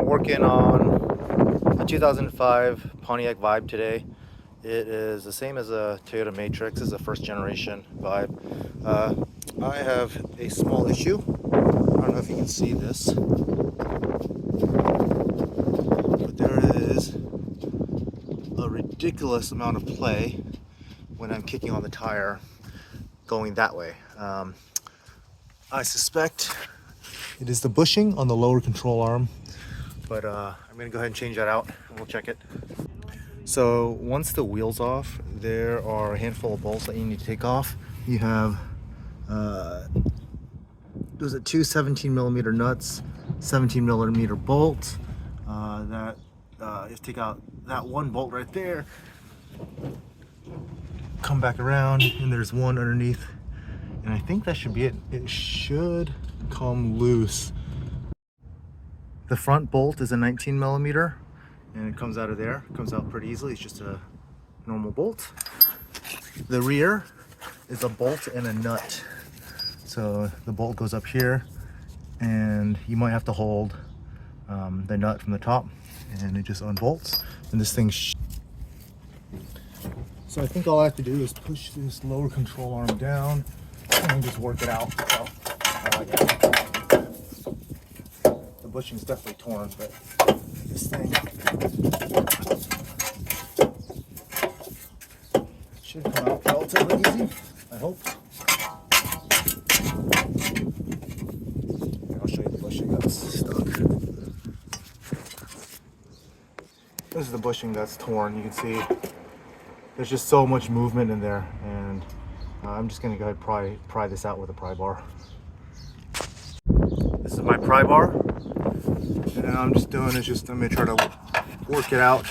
working on a 2005 Pontiac Vibe today. It is the same as a Toyota Matrix. It's a first generation Vibe. I have a small issue. I don't know if you can see this, but there is a ridiculous amount of play when I'm kicking on the tire going that way. I suspect it is the bushing on the lower control arm, but I'm gonna go ahead and change that out and we'll check it. So once the wheel's off, there are a handful of bolts that you need to take off. You have those are two 17mm nuts, 17mm bolt. You have to take out that one bolt right there, come back around, and there's one underneath, and I think that should be it. It should come loose. The front bolt is a 19mm, and it comes out of there. It comes out pretty easily. It's just a normal bolt. The rear is a bolt and a nut. So the bolt goes up here, and you might have to hold the nut from the top, and it just unbolts. And this thing. So I think all I have to do is push this lower control arm down and just work it out. So, the bushing's definitely torn, but this thing should come out relatively easy, I hope. I'll show you the bushing that's stuck. This is the bushing that's torn. You can see there's just so much movement in there, and I'm just gonna go ahead and pry this out with a pry bar. This is my pry bar, and I'm just doing is I'm gonna try to work it out.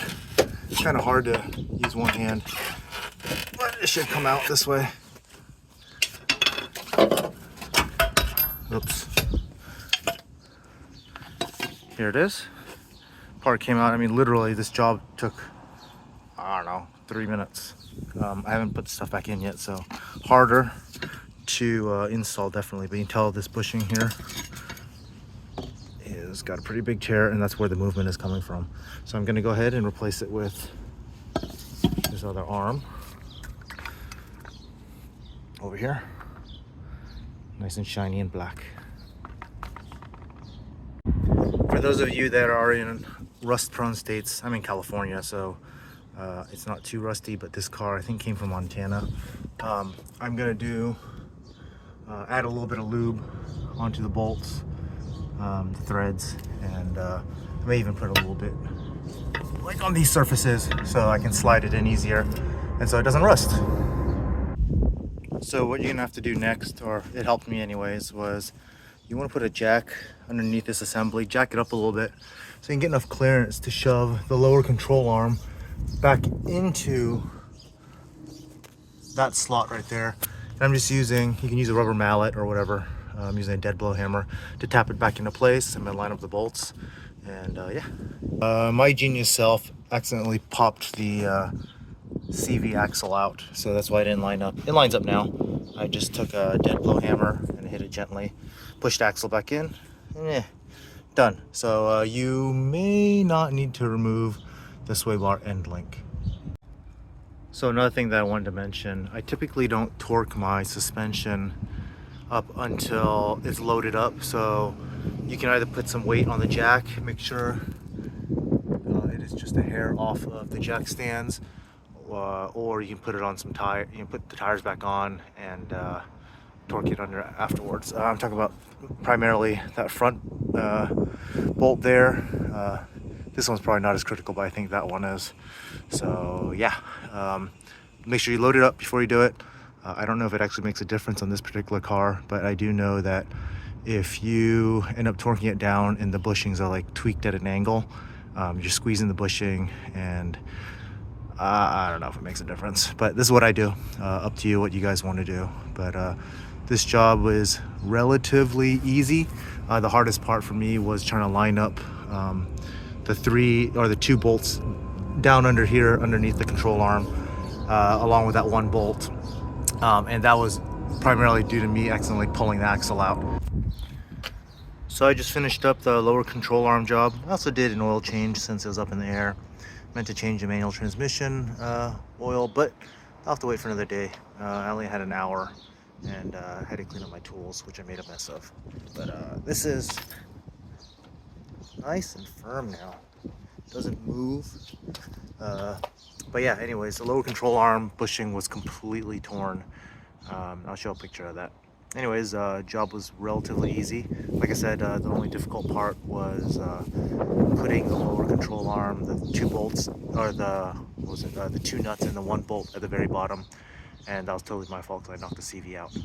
It's kind of hard to use one hand, but it should come out this way. Oops. Here it is. Part came out. I mean, literally, this job took, I don't know, 3 minutes. I haven't put the stuff back in yet, so harder to install definitely. But you can tell this bushing here is got a pretty big tear, and that's where the movement is coming from. So I'm going to go ahead and replace it with this other arm over here, nice and shiny and black. For those of you that are in rust-prone states, I'm in California, so it's not too rusty, but this car I think came from Montana. I'm gonna add a little bit of lube onto the bolts, the threads, and I may even put a little bit like on these surfaces so I can slide it in easier and so it doesn't rust. So what you're gonna have to do next, or it helped me anyways, was you want to put a jack underneath this assembly, jack it up a little bit so you can get enough clearance to shove the lower control arm back into that slot right there. And I'm just using, you can use a rubber mallet or whatever. I'm using a dead blow hammer to tap it back into place. I'm gonna line up the bolts, and yeah. My genius self accidentally popped the CV axle out, so that's why it didn't line up. It lines up now. I just took a dead blow hammer and hit it gently, pushed axle back in, done. So you may not need to remove the sway bar end link. So another thing that I wanted to mention, I typically don't torque my suspension up until it's loaded up. So you can either put some weight on the jack, make sure it is just a hair off of the jack stands, or you can put it on some tire. You can put the tires back on and torque it under afterwards. I'm talking about primarily that front bolt there. This one's probably not as critical, but I think that one is. So yeah, make sure you load it up before you do it. I don't know if it actually makes a difference on this particular car, but I do know that if you end up torquing it down and the bushings are like tweaked at an angle, you're squeezing the bushing, and I don't know if it makes a difference, but this is what I do. Up to you what you guys want to do. But this job was relatively easy. The hardest part for me was trying to line up the two bolts down under here underneath the control arm, along with that one bolt, and that was primarily due to me accidentally pulling the axle out. So I just finished up the lower control arm job. I also did an oil change since it was up in the air. Meant to change the manual transmission oil, but I'll have to wait for another day. I only had an hour and had to clean up my tools, which I made a mess of. But this is nice and firm now. Doesn't move. But yeah, anyways, the lower control arm bushing was completely torn. I'll show a picture of that. Anyways, job was relatively easy. Like I said, the only difficult part was putting the lower control arm, the two bolts, or the two nuts and the one bolt at the very bottom. And that was totally my fault because I knocked the CV out.